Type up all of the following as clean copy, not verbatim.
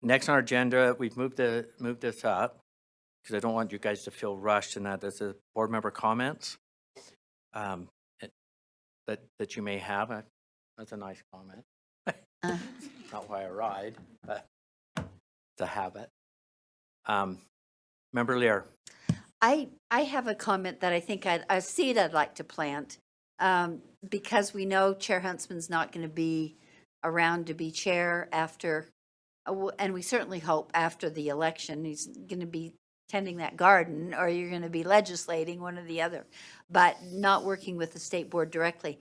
Next on our agenda, we've moved this up because I don't want you guys to feel rushed in that. There's a board member comments um, it- that you may have. That's a nice comment. Uh, Not why I ride, but it's a habit. Member Lear. I have a comment that I think a seed I'd like to plant, because we know Chair Huntsman's not going to be around to be chair after, and we certainly hope after the election, he's going to be tending that garden, or you're going to be legislating, one or the other, but not working with the state board directly.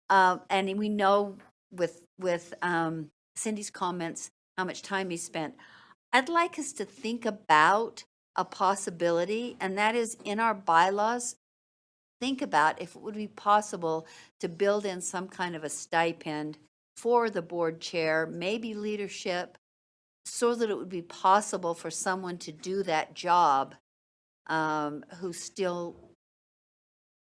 And we know with Cindy's comments, how much time he spent. I'd like us to think about a possibility, and that is in our bylaws, think about if it would be possible to build in some kind of a stipend for the board chair, maybe leadership, so that it would be possible for someone to do that job, who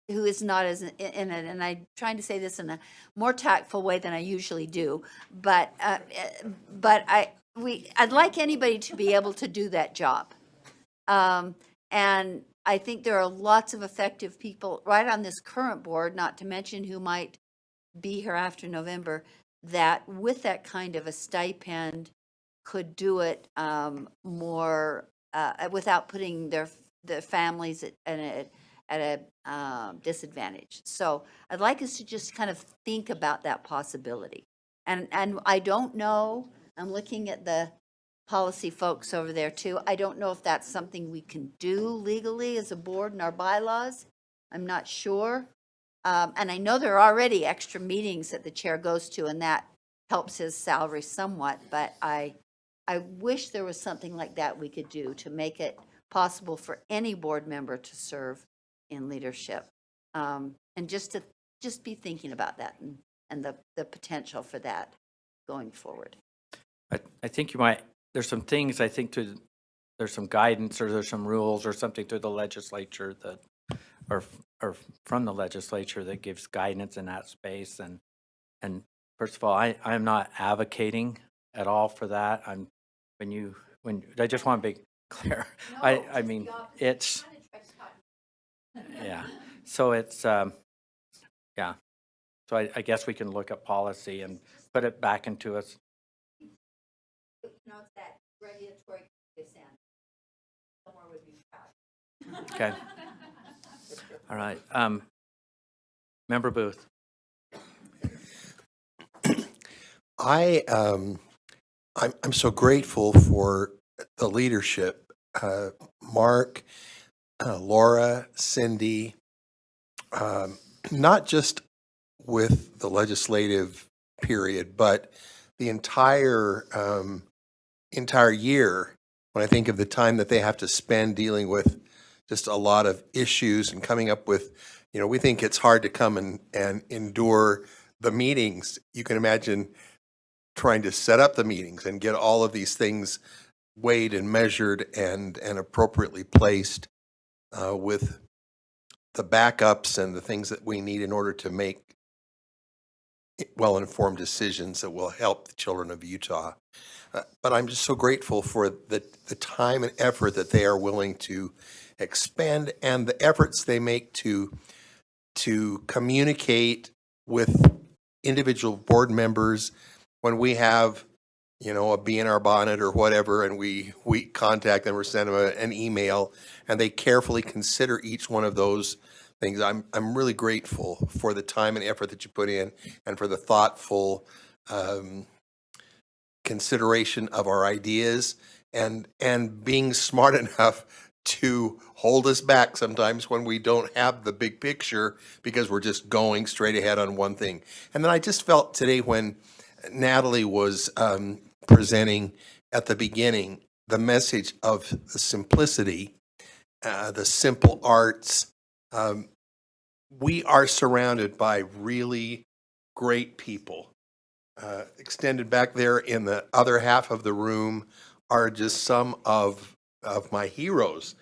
is not as in it, and I'm trying to say this in a more tactful way than I usually do, but I'd like anybody to be able to do that job. And I think there are lots of effective people right on this current board, not to mention who might be here after November, that with that kind of a stipend could do it more without putting their families at a disadvantage. So I'd like us to just kind of think about that possibility. And I don't know, I'm looking at the policy folks over there too. I don't know if that's something we can do legally as a board in our bylaws. I'm not sure. And I know there are already extra meetings that the chair goes to, and that helps his salary somewhat, but I wish there was something like that we could do to make it possible for any board member to serve in leadership. And just be thinking about that and the potential for that going forward. I think you might, there's some things I think there's some guidance or there's some rules or something through the legislature that, or from the legislature that gives guidance in that space. And first of all, I'm not advocating at all for that. I just want to be clear. I mean, it's, yeah. So it's, yeah. So I guess we can look at policy and put it back into us. It's that regulatory consent. Somewhere would be proud. Okay. All right. Member Booth. I'm so grateful for the leadership, Mark, Laura, Cindy, not just with the legislative period, but the entire year. When I think of the time that they have to spend dealing with just a lot of issues and coming up with, we think it's hard to come and endure the meetings. You can imagine trying to set up the meetings and get all of these things weighed and measured and appropriately placed with the backups and the things that we need in order to make well-informed decisions that will help the children of Utah. But I'm just so grateful for the time and effort that they are willing to expend and the efforts they make to communicate with individual board members when we have, a bee in our bonnet or whatever, and we contact them or send them an email, and they carefully consider each one of those things. I'm really grateful for the time and effort that you put in and for the thoughtful consideration of our ideas and being smart enough to hold us back sometimes when we don't have the big picture because we're just going straight ahead on one thing. And then I just felt today when Natalie was presenting at the beginning the message of the simplicity, the simple arts. We are surrounded by really great people. Extended back there in the other half of the room are just some of my heroes,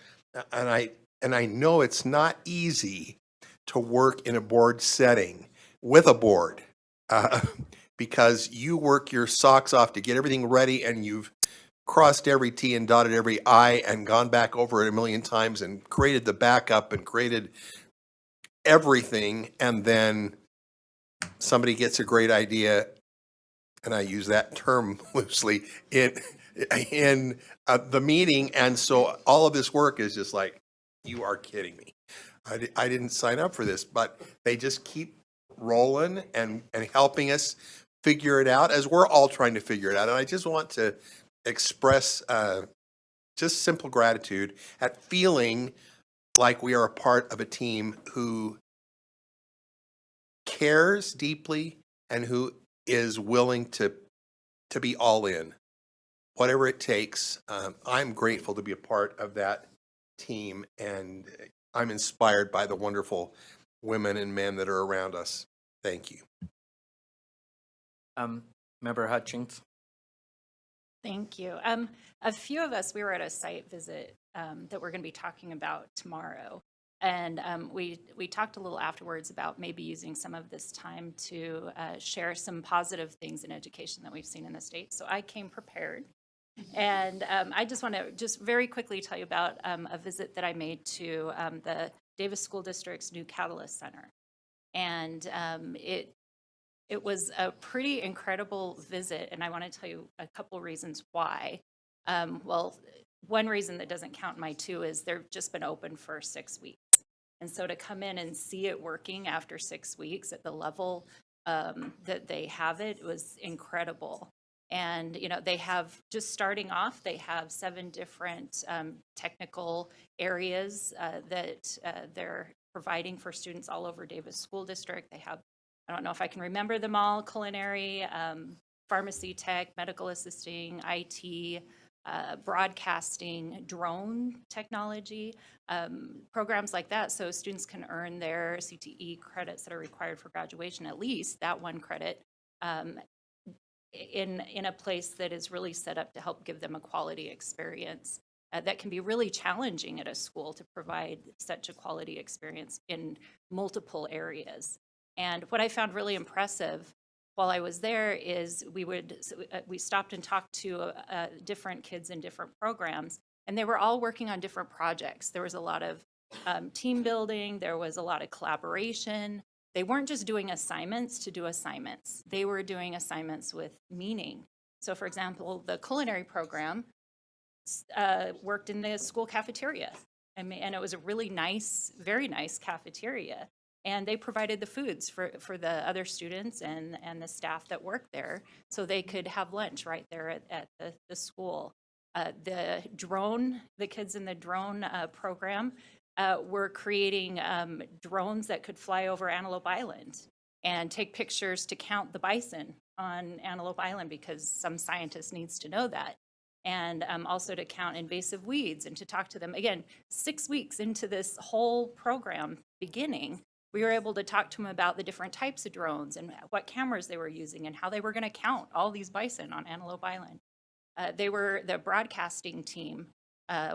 and I know it's not easy to work in a board setting with a board because you work your socks off to get everything ready, and you've crossed every T and dotted every I and gone back over it a million times and created the backup and created everything, and then somebody gets a great idea, and I use that term loosely, in the meeting, and so all of this work is just like, you are kidding me. I didn't sign up for this, but they just keep rolling and helping us figure it out as we're all trying to figure it out. And I just want to express just simple gratitude at feeling like we are a part of a team who cares deeply and who is willing to be all in, whatever it takes. I'm grateful to be a part of that team, and I'm inspired by the wonderful women and men that are around us. Thank you. Member Hutchings? Thank you. A few of us, we were at a site visit that we're going to be talking about tomorrow. And we talked a little afterwards about maybe using some of this time to share some positive things in education that we've seen in the state. So I came prepared. And I just want to just very quickly tell you about a visit that I made to the Davis School District's new Catalyst Center. And it was a pretty incredible visit, and I want to tell you a couple reasons why. Well, one reason that doesn't count in my two is they've just been open for 6 weeks. And so to come in and see it working after 6 weeks at the level that they have it was incredible. And, you know, they have, just starting off, they have 7 different technical areas that they're providing for students all over Davis School District. They have, I don't know if I can remember them all, culinary, pharmacy tech, medical assisting, IT, broadcasting, drone technology, programs like that. So students can earn their CTE credits that are required for graduation, at least that 1 credit, in a place that is really set up to help give them a quality experience. That can be really challenging at a school to provide such a quality experience in multiple areas. And what I found really impressive while I was there is we stopped and talked to different kids in different programs, and they were all working on different projects. There was a lot of team building, there was a lot of collaboration. They weren't just doing assignments to do assignments. They were doing assignments with meaning. So for example, the culinary program worked in the school cafeteria. And it was a really nice, very nice cafeteria. And they provided the foods for the other students and the staff that worked there so they could have lunch right there at the school. The kids in the drone program were creating drones that could fly over Antelope Island and take pictures to count the bison on Antelope Island, because some scientist needs to know that. And also to count invasive weeds and to talk to them. Again, 6 weeks into this whole program beginning, we were able to talk to them about the different types of drones and what cameras they were using and how they were going to count all these bison on Antelope Island. The broadcasting team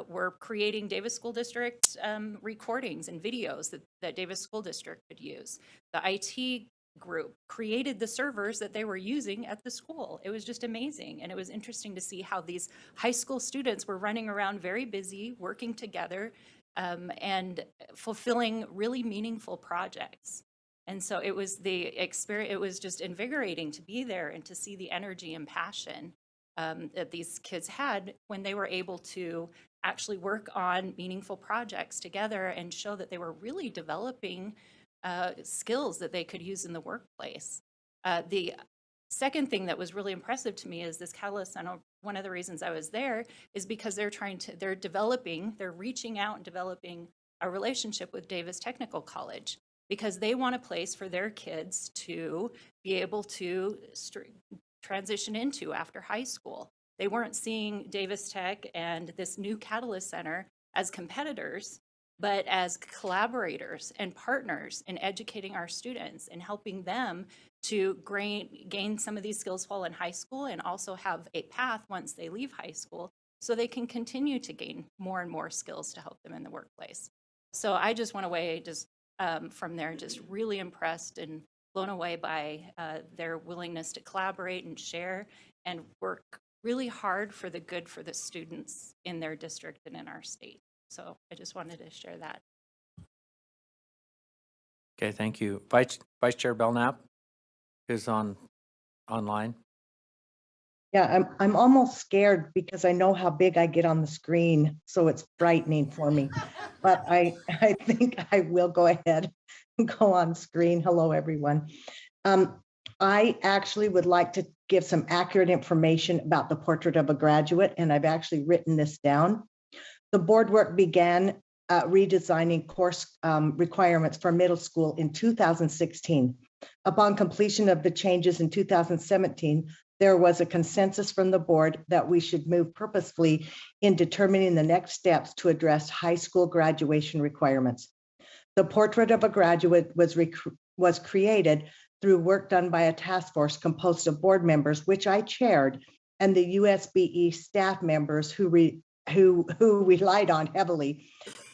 were creating Davis School District recordings and videos that Davis School District could use. The IT group created the servers that they were using at the school. It was just amazing. And it was interesting to see how these high school students were running around very busy, working together, and fulfilling really meaningful projects. And so it was it was just invigorating to be there and to see the energy and passion that these kids had when they were able to actually work on meaningful projects together and show that they were really developing skills that they could use in the workplace. The second thing that was really impressive to me is this Catalyst Center. One of the reasons I was there is because they're reaching out and developing a relationship with Davis Technical College, because they want a place for their kids to be able to transition into after high school. They weren't seeing Davis Tech and this new Catalyst Center as competitors, but as collaborators and partners in educating our students and helping them to gain some of these skills while in high school, and also have a path once they leave high school so they can continue to gain more and more skills to help them in the workplace. So I just went away from there just really impressed and blown away by their willingness to collaborate and share and work really hard for the good for the students in their district and in our state. So I just wanted to share that. Okay, thank you. Vice Chair Belknap is online. Yeah, I'm almost scared because I know how big I get on the screen, so it's frightening for me. But I think I will go ahead and go on screen. Hello, everyone. I actually would like to give some accurate information about the Portrait of a Graduate, and I've actually written this down. The board work began redesigning course requirements for middle school in 2016. Upon completion of the changes in 2017, there was a consensus from the board that we should move purposefully in determining the next steps to address high school graduation requirements. The Portrait of a Graduate was created through work done by a task force composed of board members, which I chaired, and the USBE staff members who relied on heavily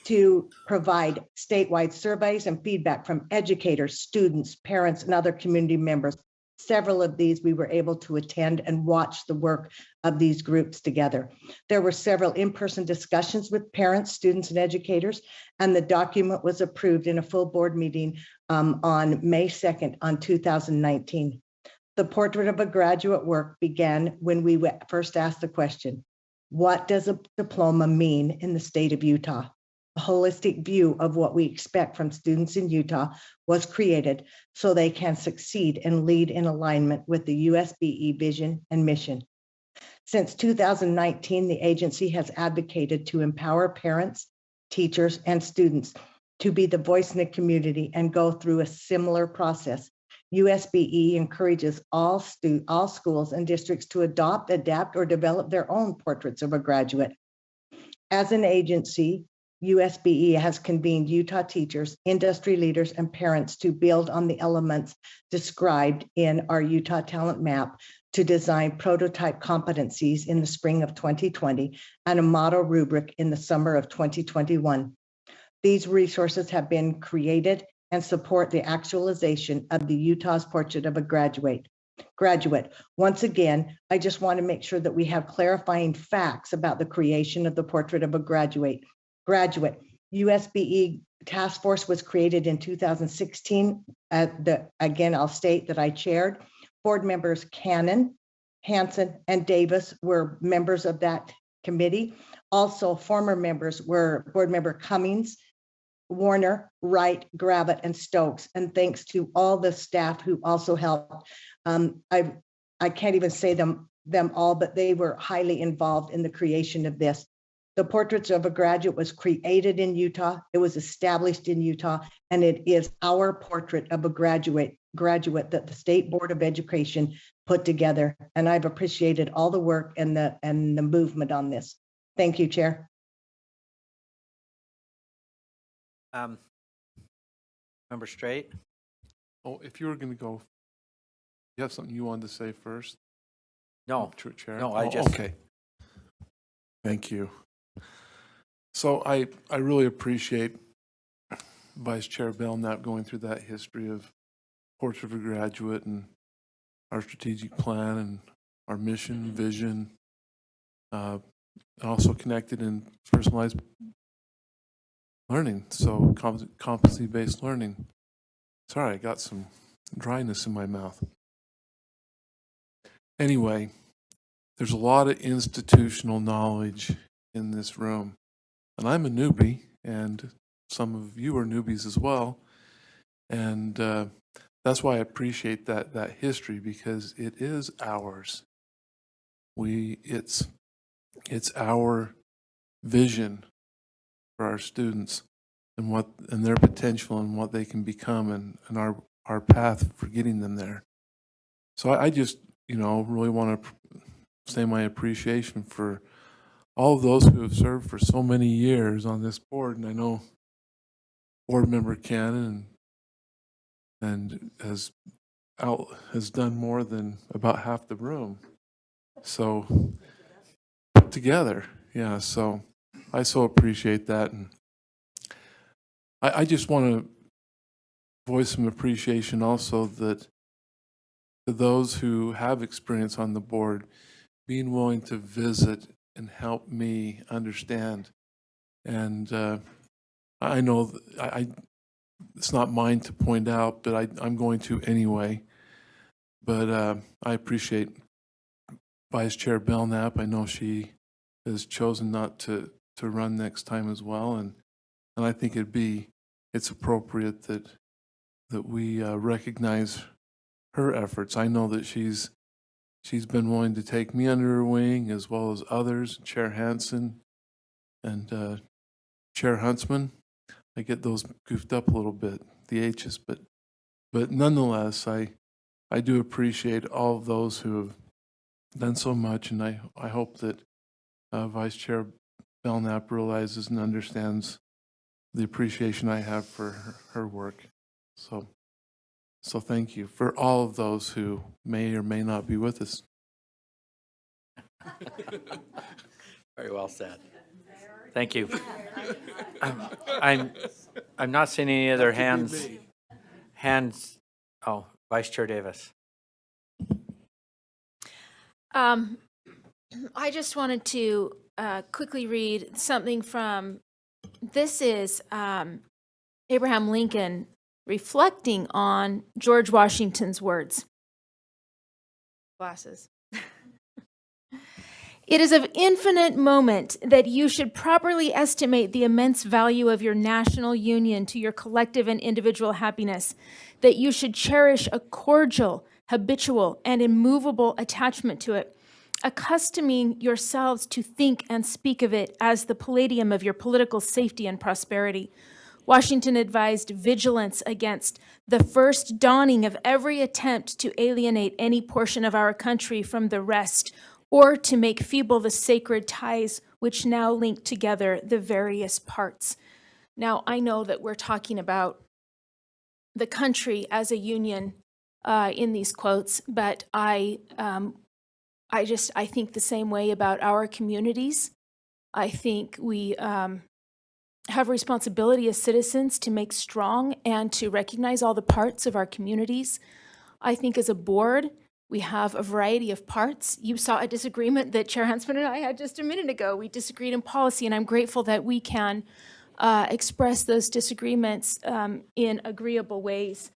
to provide statewide surveys and feedback from educators, students, parents, and other community members. Several of these we were able to attend and watch the work of these groups together. There were several in-person discussions with parents, students, and educators, and the document was approved in a full board meeting on May 2nd on 2019. The Portrait of a Graduate work began when we first asked the question, what does a diploma mean in the state of Utah? A holistic view of what we expect from students in Utah was created so they can succeed and lead in alignment with the USBE vision and mission. Since 2019, the agency has advocated to empower parents, teachers, and students to be the voice in the community and go through a similar process. USBE encourages all schools and districts to adopt, adapt, or develop their own portraits of a graduate. As an agency, USBE has convened Utah teachers, industry leaders, and parents to build on the elements described in our Utah Talent Map to design prototype competencies in the spring of 2020 and a model rubric in the summer of 2021. These resources have been created and support the actualization of the Utah's Portrait of a Graduate. Once again, I just want to make sure that we have clarifying facts about the creation of the Portrait of a Graduate. USBE task force was created in 2016. Again, I'll state that I chaired. Board members Cannon, Hansen, and Davis were members of that committee. Also, former members were board member Cummings, Warner, Wright, Gravitt, and Stokes. And thanks to all the staff who also helped. I can't even say them all, but they were highly involved in the creation of this. The Portraits of a Graduate was created in Utah. It was established in Utah, and it is our portrait of a graduate that the State Board of Education put together. And I've appreciated all the work and the movement on this. Thank you, Chair. Member Straight? Oh, if you were going to go, you have something you wanted to say first? No, Chair? no, I Oh, just. Okay. Thank you. So I really appreciate Vice Chair Belknap going through that history of Portrait of a Graduate and our strategic plan and our mission, vision, also connected in personalized learning, so competency-based learning. Sorry, I got some dryness in my mouth. Anyway, there's a lot of institutional knowledge in this room. And I'm a newbie, and some of you are newbies as well. And that's why I appreciate that history, because it is ours. It's our vision for our students and their potential and what they can become, and our path for getting them there. So I just, really want to say my appreciation for all of those who have served for so many years on this board. And I know board member Cannon and has done more than about half the room. So put together, yeah. So I so appreciate that, and I just want to voice some appreciation also that to those who have experience on the board, being willing to visit and help me understand. And I know it's not mine to point out, but I'm going to anyway. But I appreciate Vice Chair Belknap. I know she has chosen not to run next time as well, and I think it's appropriate that we recognize her efforts. I know that she's been willing to take me under her wing, as well as others, Chair Hansen and Chair Huntsman. I get those goofed up a little bit, the H's, but nonetheless, I do appreciate all of those who have done so much, and I hope that Vice Chair Belknap realizes and understands the appreciation I have for her work. So thank you for all of those who may or may not be with us. Very well said. Thank you. I'm not seeing any other hands. Oh, Vice Chair Davis. I just wanted to quickly read something from, this is Abraham Lincoln reflecting on George Washington's words. Glasses. It is of infinite moment that you should properly estimate the immense value of your national union to your collective and individual happiness, that you should cherish a cordial, habitual, and immovable attachment to it, accustoming yourselves to think and speak of it as the palladium of your political safety and prosperity. Washington advised vigilance against the first dawning of every attempt to alienate any portion of our country from the rest, or to make feeble the sacred ties which now link together the various parts. Now, I know that we're talking about the country as a union in these quotes, but I think the same way about our communities. I think we have responsibility as citizens to make strong and to recognize all the parts of our communities. I think as a board, we have a variety of parts. You saw a disagreement that Chair Huntsman and I had just a minute ago. We disagreed in policy, and I'm grateful that we can express those disagreements in agreeable ways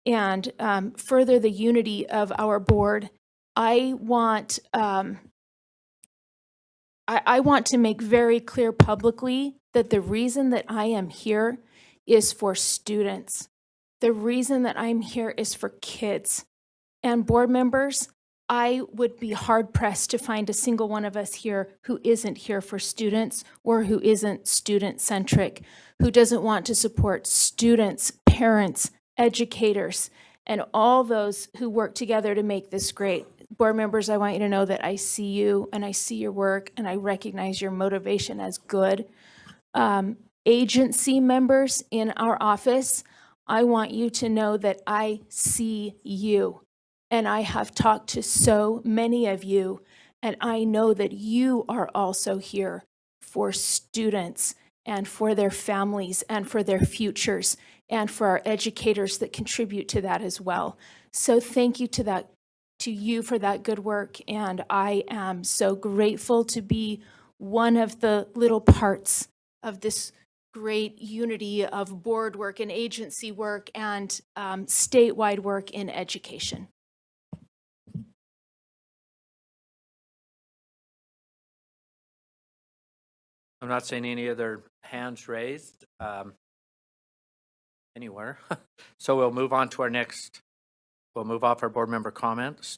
and further the unity of our board. I want to make very clear publicly that the reason that I am here is for students. The reason that I'm here is for kids. And board members, I would be hard-pressed to find a single one of us here who isn't here for students or who isn't student-centric, who doesn't want to support students, parents, educators, and all those who work together to make this great. Board members, I want you to know that I see you and I see your work and I recognize your motivation as good. Agency members in our office, I want you to know that I see you. And I have talked to so many of you, and I know that you are also here for students and for their families and for their futures and for our educators that contribute to that as well. So thank you to you for that good work, and I am so grateful to be one of the little parts of this great unity of board work and agency work and statewide work in education. I'm not seeing any other hands raised anywhere. So we'll move on to we'll move off our board member comments